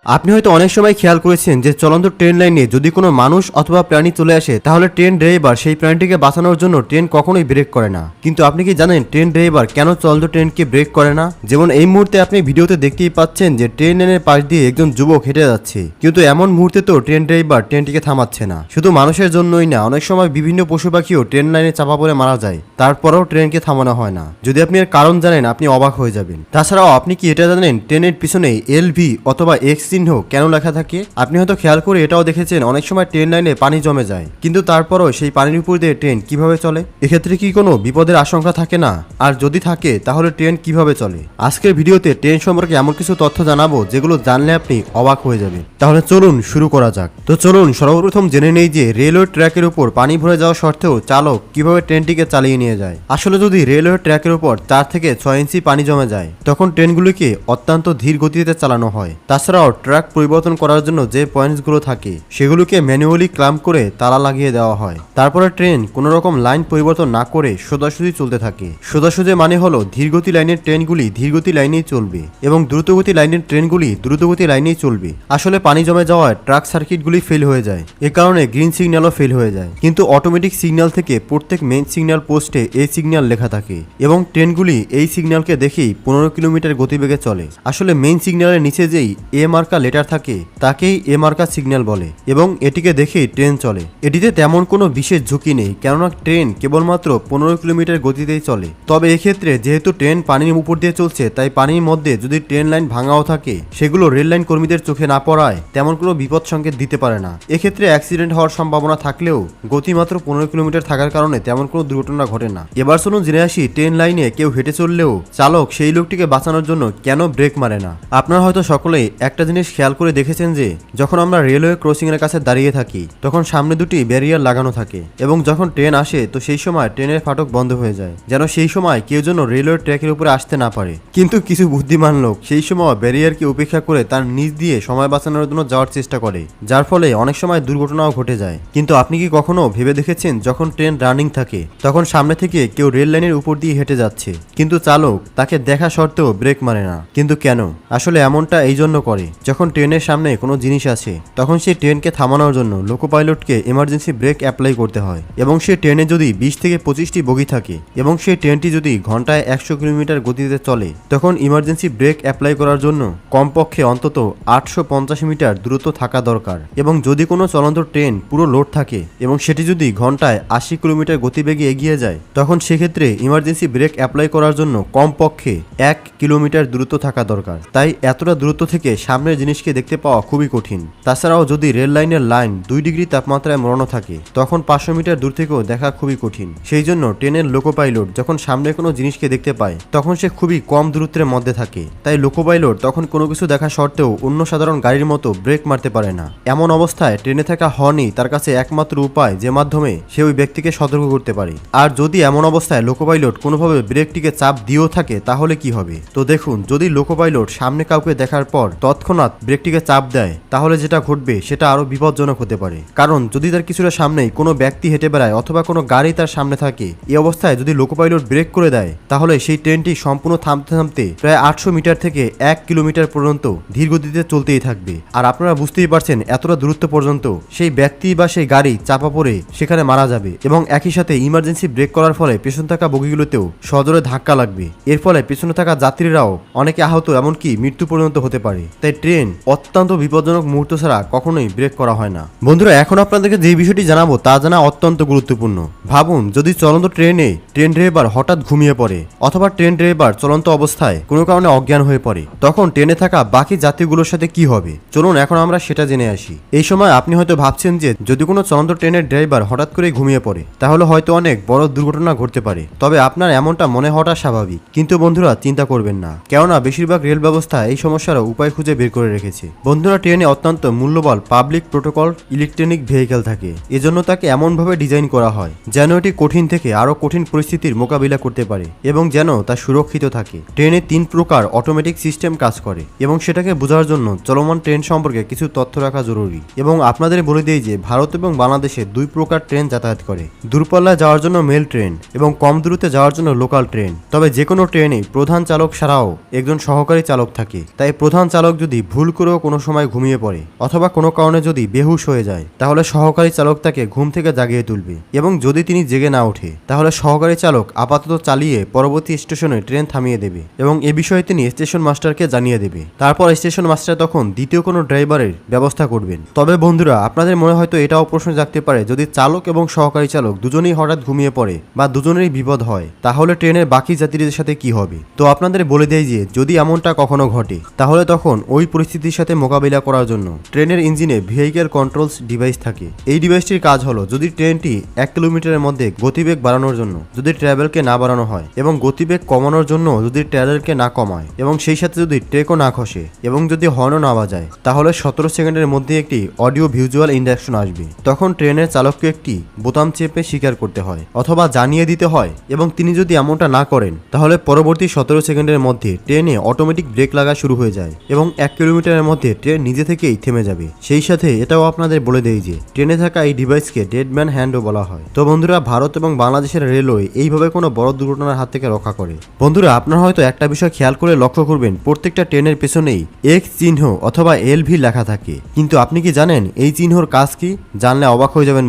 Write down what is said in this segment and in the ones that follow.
আপনি হয়তো অনেক সময় খেয়াল করেছেন যে চলন্ত ট্রেন লাইনে যদি কোনো মানুষ অথবা প্রাণী চলে আসে তাহলে ট্রেন ড্রাইভার সেই প্রাণীটিকে বাঁচানোর জন্য ট্রেন কখনোই ব্রেক করে না। কিন্তু আপনি কি জানেন ট্রেন ড্রাইভার কেন চলন্ত ট্রেনকে ব্রেক করে না? যেমন এই মুহূর্তে আপনি ভিডিওতে দেখতেই পাচ্ছেন যে ট্রেন লাইনের পাশ দিয়ে একজন যুবক হেঁটে যাচ্ছে, কিন্তু এমন মুহূর্তে তো ট্রেন ড্রাইভার ট্রেনটিকে থামাচ্ছে না। শুধু মানুষের জন্যই না, অনেক সময় বিভিন্ন পশু পাখিও ট্রেন লাইনে চাপা পড়ে মারা যায়, তারপরেও ট্রেনকে থামানো হয় না। যদি আপনি এর কারণ জানেন আপনি অবাক হয়ে যাবেন। তাছাড়াও আপনি কি এটা জানেন ট্রেনের পিছনে এলভি অথবা এক্স চিহ্ন কেন লেখা থাকে? আপনি হয়তো খেয়াল করে এটাও দেখেছেন অনেক সময় ট্রেন লাইনে পানি জমে যায়, কিন্তু তারপরও সেই পানির উপর দিয়ে ট্রেন কিভাবে চলে? এক্ষেত্রে কি কোনো বিপদের আশঙ্কা থাকে না? আর যদি থাকে তাহলে ট্রেন কিভাবে চলে? আজকের ভিডিওতে ট্রেন সম্পর্কে এমন কিছু তথ্য জানাবো যেগুলো জানলে আপনি অবাক হয়ে যাবেন। তাহলে চলুন শুরু করা যাক। তো চলুন সর্বপ্রথম জেনে নেই যে রেলওয়ে ট্র্যাকের উপর পানি ভরে যাওয়া সত্ত্বেও চালক কিভাবে ট্রেনটিকে চালিয়ে নিয়ে যায়। আসলে যদি রেলওয়ে ট্র্যাকের উপর 4 থেকে 6 ইঞ্চি পানি জমে যায় তখন ট্রেনগুলিকে অত্যন্ত ধীর গতিতে চালানো হয়। তাছাড়াও ট্র্যাক পরিবর্তন করার জন্য যে পয়েন্টসগুলো থাকে সেগুলোকে ম্যানুয়ালি ক্লাম্প করে তালা লাগিয়ে দেওয়া হয়। তারপরে ট্রেন কোনো রকম লাইন পরিবর্তন না করে সোজাসুজি চলতে থাকে। সোজাসুজি মানে হলো ধীরগতি লাইনের ট্রেনগুলি ধীরগতি লাইনেই চলবে এবং দ্রুতগতি লাইনের ট্রেনগুলি দ্রুতগতি লাইনেই চলবে। আসলে পানি জমে যাওয়ায় ট্রাক সার্কিটগুলি ফেল হয়ে যায়, এ কারণে গ্রিন সিগন্যালও ফেল হয়ে যায়। কিন্তু অটোমেটিক সিগন্যাল থেকে প্রত্যেক মেইন সিগন্যাল পোস্টে এই সিগন্যাল লেখা থাকে এবং ট্রেনগুলি এই সিগন্যালকে দেখেই 15 কিলোমিটার গতিবেগে চলে। আসলে মেইন সিগন্যালের নিচে যেই এ মার্কা লেটার থাকে তাকেই এ মার্কা সিগন্যাল বলে এবং এটিকে দেখেই ট্রেন চলে। এটিতে তেমন কোনো বিশেষ ঝুঁকি নেই, কেননা ট্রেন কেবলমাত্র 15 কিলোমিটার গতিতেই চলে। তবে এক্ষেত্রে যেহেতু ট্রেন পানির উপর দিয়ে চলছে, তাই পানির মধ্যে যদি ট্রেন লাইন ভাঙাও থাকে সেগুলো রেল লাইন কর্মীদের চোখে না পড়ায় তেমন কোনো বিপদ সংকেত দিতে পারে না। এক্ষেত্রে অ্যাক্সিডেন্ট হওয়ার সম্ভাবনা থাকলেও গতি মাত্র 15 কিলোমিটার থাকার কারণে তেমন কোনো দুর্ঘটনা ঘটে না। এবার শুনুন জেনে আসি ট্রেন লাইনে কেউ হেঁটে চললেও চালক সেই লোকটিকে বাঁচানোর জন্য কেন ব্রেক মারে না। আপনারা হয়তো সকলেই একটা জিনিস খেয়াল করে দেখেছেন যে যখন আমরা রেলওয়ে ক্রসিং এর কাছে দাঁড়িয়ে থাকি তখন সামনে দুটি ব্যারিয়ার লাগানো থাকে এবং যখন ট্রেন আসে তো সেই সময় ট্রেনের ফাটক বন্ধ হয়ে যায়, যেন সেই সময় কেউ যেন রেলওয়ে ট্র্যাকের উপরে আসতে না পারে। কিন্তু কিছু বুদ্ধিমান লোক সেই সময় ব্যারিয়ারকে উপেক্ষা করে তার নিচ দিয়ে সময় বাঁচানোর জন্য যাওয়ার চেষ্টা করে, যার ফলে অনেক সময় দুর্ঘটনাও ঘটে যায়। কিন্তু আপনি কি কখনো ভেবে দেখেছেন যখন ট্রেন রানিং থাকে তখন সামনে থেকে কেউ রেল লাইনের উপর দিয়ে হেঁটে যাচ্ছে, কিন্তু চালক তাকে দেখা সত্ত্বেও ব্রেক মারে না? কিন্তু কেন? আসলে এমনটা এই জন্য করে যখন ট্রেনের সামনে কোনো জিনিস আছে তখন সেই ট্রেনকে থামানোর জন্য লোকো পাইলটকে এমার্জেন্সি ব্রেক অ্যাপ্লাই করতে হয় এবং সেই ট্রেনে যদি 20 থেকে 25টি বগি থাকে এবং সেই ট্রেনটি যদি ঘন্টায় 100 কিলোমিটার গতিতে চলে তখন ইমার্জেন্সি ব্রেক অ্যাপ্লাই করার জন্য কমপক্ষে অন্তত 850 মিটার দূরত্ব থাকা দরকার। এবং যদি কোনো চলন্ত ট্রেন পুরো লোড থাকে এবং সেটি যদি ঘন্টায় 80 কিলোমিটার গতিবেগে এগিয়ে যায় তখন সেক্ষেত্রে ইমার্জেন্সি ব্রেক অ্যাপ্লাই করার জন্য কমপক্ষে 1 কিলোমিটার দূরত্ব থাকা দরকার। তাই এতটা দূরত্ব থেকে সামনের জিনিসকে দেখতে পাওয়া খুবই কঠিন। তাছাড়াও যদি রেল লাইনের লাইন 2 ডিগ্রি তাপমাত্রায় মোড়ানো থাকে তখন 500 মিটার দূর থেকেও দেখা খুবই কঠিন। সেই জন্য ট্রেনের লোকো পাইলট যখন সামনে কোনো জিনিসকে দেখতে পায় তখন সে খুবই কম দূরত্বের মধ্যে থাকে, তাই লোকো পাইলট তখন কোনো কিছু দেখা সত্ত্বেও অন্য সাধারণ গাড়ির মতো ব্রেক মারতে পারে না। এমন অবস্থায় ট্রেনে থাকা হর্নই তার কাছে একমাত্র উপায় যে মাধ্যমে সে ওই ব্যক্তিকে সতর্ক করতে পারে। আর যদি এমন অবস্থায় লোকো পাইলট কোনোভাবে ব্রেকটিকে চাপ দিয়েও থাকে তাহলে কি হবে? তো দেখুন, যদি লোকো পাইলট সামনে কাউকে দেখার পর তৎক্ষণাৎ ব্রেকটিকে চাপ দেয় তাহলে যেটা ঘটবে সেটা আরো বিপজ্জনক হতে পারে। কারণ যদি তার কিছুটা সামনেই কোনো ব্যক্তি হেঁটে বেড়ায় অথবা কোনো গাড়ি তার সামনে থাকে, এই অবস্থায় যদি লোকো পাইলট ব্রেক করে দেয় তাহলে সেই ট্রেনটি সম্পূর্ণ থামতে থামতে প্রায় 800 মিটার থেকে 1 কিলোমিটার পর্যন্ত ধীর গতিতে চলতেই থাকবে। আর আপনারা বুঝতেই পারছেন এতটা দূরত্ব পর্যন্ত সেই ব্যক্তি বা সেই গাড়ি চাপা পড়ে সেখানে মারা যাবে এবং একই সাথে ইমার্জেন্সি ব্রেক করার ফলে পেছনে থাকা বগিগুলোতেও সজোরে ধাক্কা লাগবে। এর ফলে পেছনে থাকা যাত্রীরাও অনেকে আহত এমনকি মৃত্যু পর্যন্ত হতে পারে। তাই ট্রেন অত্যন্ত বিপজ্জনক মুহূর্ত ছাড়া কখনোই ব্রেক করা হয় না। বন্ধুরা, এখন আপনাদেরকে যে বিষয়টি জানাবো তা জানা অত্যন্ত গুরুত্বপূর্ণ। ভাবুন, যদি চলন্ত ট্রেনে ট্রেন ড্রাইভার হঠাৎ ঘুমিয়ে পড়ে অথবা ট্রেন ড্রাইভার চলন্ত অবস্থায় কোনো কারণে অজ্ঞান হয়ে পড়ে, তখন ট্রেনে থাকা বাকি যাত্রীগুলোর সাথে কি হবে? চলুন এখন আমরা সেটা জেনে আসি। এই সময় আপনি হয়তো ভাবছেন যে যদি কোনো চলন্ত ট্রেনের ড্রাইভার হঠাৎ করে ঘুমিয়ে পড়ে তাহলে হয়তো অনেক বড় দুর্ঘটনা ঘটতে পারে। তবে আপনার এমনটা মনে হওয়াটা স্বাভাবিক, কিন্তু বন্ধুরা চিন্তা করবেন না, কেননা বেশিরভাগ রেল ব্যবস্থা এই সমস্যার উপায় খুঁজে বের করে রেখেছে। বন্ধুরা, ট্রেনে অত্যন্ত মূল্যবান পাবলিক প্রোটোকল ইলেকট্রনিক ভেহিকেল থাকে, এজন্য তাকে এমনভাবে ডিজাইন করা হয় যেন এটি কঠিন থেকে আরো কঠিন পরিস্থিতির মোকাবিলা করতে পারে এবং যেন তা সুরক্ষিত থাকে। ট্রেনে 3 প্রকার অটোমেটিক সিস্টেম কাজ করে এবং সেটাকে বোঝার জন্য চলমান ট্রেন সম্পর্কে কিছু তথ্য রাখা জরুরি। এবং আপনাদের বলে দিই যে ভারত এবং বাংলাদেশে 2 প্রকার ট্রেন যাতায়াত করে, দূরপাল্লায় যাওয়ার জন্য মেল ট্রেন এবং কম দূরত্বে যাওয়ার জন্য লোকাল ট্রেন। তবে যে কোনো ট্রেনে প্রধান চালক ছাড়াও একজন সহকারী চালক থাকে, তাই প্রধান চালক যদি ভুল করেও কোনো সময় ঘুমিয়ে পড়ে অথবা কোনো কারণে যদি বেহুশ হয়ে যায়, তাহলে সহকারী চালক তাকে ঘুম থেকে জাগিয়ে তুলবে এবং যদি তিনি জেগে না ওঠে তাহলে সহকারী চালক আপাতত চালিয়ে পরবর্তী স্টেশনে ট্রেন থামিয়ে দেবে এবং এ বিষয়ে তিনি স্টেশন মাস্টারকে জানিয়ে দেবে। তারপর স্টেশন মাস্টার তখন দ্বিতীয় কোনো ড্রাইভারের ব্যবস্থা করবেন। তবে বন্ধুরা, আপনাদের মনে হয়তো এটাও প্রশ্ন জাগতে পারে, যদি চালক এবং সহকারী চালক দুজনেই হঠাৎ ঘুমিয়ে পড়ে বা দুজনেরই বিপদ হয়, তাহলে ট্রেনের বাকি যাত্রীদের সাথে কি হবে? তো আপনাদের বলে দেয় যে যদি এমনটা কখনো ঘটে, তাহলে তখন ওই পরিস্থিতির সাথে মোকাবিলা করার জন্য ট্রেনের ইঞ্জিনে ভেহিক্যাল কন্ট্রোলস ডিভাইস থাকে। এই ডিভাইসটির কাজ হলো, যদি ট্রেনটি 1 কিলোমিটারের মধ্যে গতিবেগ বাড়ানোর জন্য যদি ট্রাভেলকে না বাড়ানো হয় এবং গতিবেগ কমানোর জন্য যদি ট্রাভেলকে না কমায় এবং সেই সাথে যদি ট্রেকও না খসে এবং যদি হর্নও না বাজায়, তাহলে 17 সেকেন্ডের মধ্যে একটি অডিও ভিজুয়াল ইন্ডাকশন আসবে। তখন ট্রেনের চালককে একটি বোতাম চেপে স্বীকার করতে হয় অথবা জানিয়ে দিতে হয় এবং তিনি যদি এমনটা না করেন, তাহলে পরবর্তী 17 সেকেন্ডের মধ্যে ট্রেনে অটোমেটিক ব্রেক লাগা শুরু হয়ে যায় এবং 1 কিলোমিটারের মধ্যে ট্রেন নিজে থেকেই থেমে যাবে। সেই সাথে এটাও আপনাদের বলে দেই যে ট্রেনে থাকা এই ডিভাইসকে ডেডম্যান হ্যান্ডও বলা হয়। তো বন্ধুরা, ভারত এবং বাংলাদেশের রেলওয়ে এইভাবে কোনো বড় দুর্ঘটনার হাত থেকে রক্ষা করে। বন্ধুরা, আপনারা হয়তো একটা বিষয় খেয়াল করে লক্ষ্য করবেন, প্রত্যেকটা ট্রেনের পেছনেই এক্স চিহ্ন অথবা এলভি লেখা থাকে। কিন্তু আপনি কি জানেন এই চিহ্নর কাজ কি? জানলে অবাক হয়ে যাবেন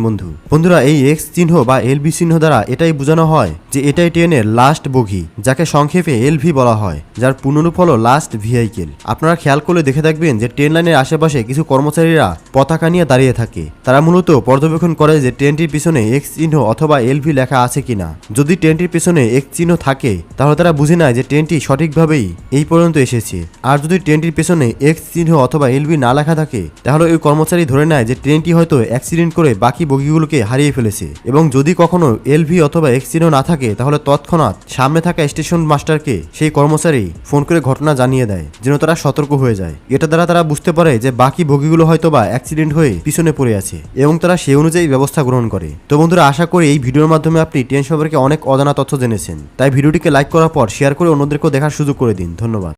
বন্ধুরা, এই এক্স চিহ্ন বা এলভি চিহ্ন দ্বারা এটাই বোঝানো হয় যে এটাই ট্রেনের লাস্ট বগি, যাকে সংক্ষেপে এলভি বলা হয়, যার পূর্ণরূপ হলো লাস্ট ভেহিকেল। আপনারা খেয়াল করলে দেখে থাকবেন যে ট্রেন লাইনের আশেপাশে কিছু কর্মচারীরা পতাকা নিয়ে দাঁড়িয়ে থাকে। তারা মূলত পর্যবেক্ষণ করে যে ট্রেনটির পিছনে এক্স চিহ্ন অথবা এলভি লেখা আছে কিনা। যদি ট্রেনটির পিছনে এক্স চিহ্ন থাকে, তাহলে তারা বুঝে নেয় যে ট্রেনটি সঠিকভাবেই এই পর্যন্ত এসেছে। আর যদি ট্রেনটির পেছনে এক্স চিহ্ন অথবা এলভি না লেখা থাকে, তাহলে ওই কর্মচারী ধরে নেয় যে ট্রেনটি হয়তো অ্যাক্সিডেন্ট করে বাকি বগিগুলোকে হারিয়ে ফেলেছে। এবং যদি কখনো এলভি অথবা এক্স চিহ্ন না থাকে, তাহলে তৎক্ষণাৎ সামনে থাকা স্টেশন মাস্টারকে সেই কর্মচারী ফোন করে ঘটনা জানিয়ে দেয়, যেন তারা সতর্ক হয়ে যায়। এটা দ্বারা তারা বুঝতে পারে যে বাকি বগিগুলো হয়তো বা অ্যাক্সিডেন্ট হয়ে পিছনে পড়ে আছে এবং তারা সেই অনুযায়ী ব্যবস্থা গ্রহণ করে। তো বন্ধুরা, আশা করি এই ভিডিওর মাধ্যমে আপনি ট্রেন সম্পর্কে অনেক অজানা তথ্য জেনেছেন। তাই ভিডিওটিকে লাইক করার পর শেয়ার করে অন্যদেরকেও দেখার সুযোগ করে দিন। ধন্যবাদ।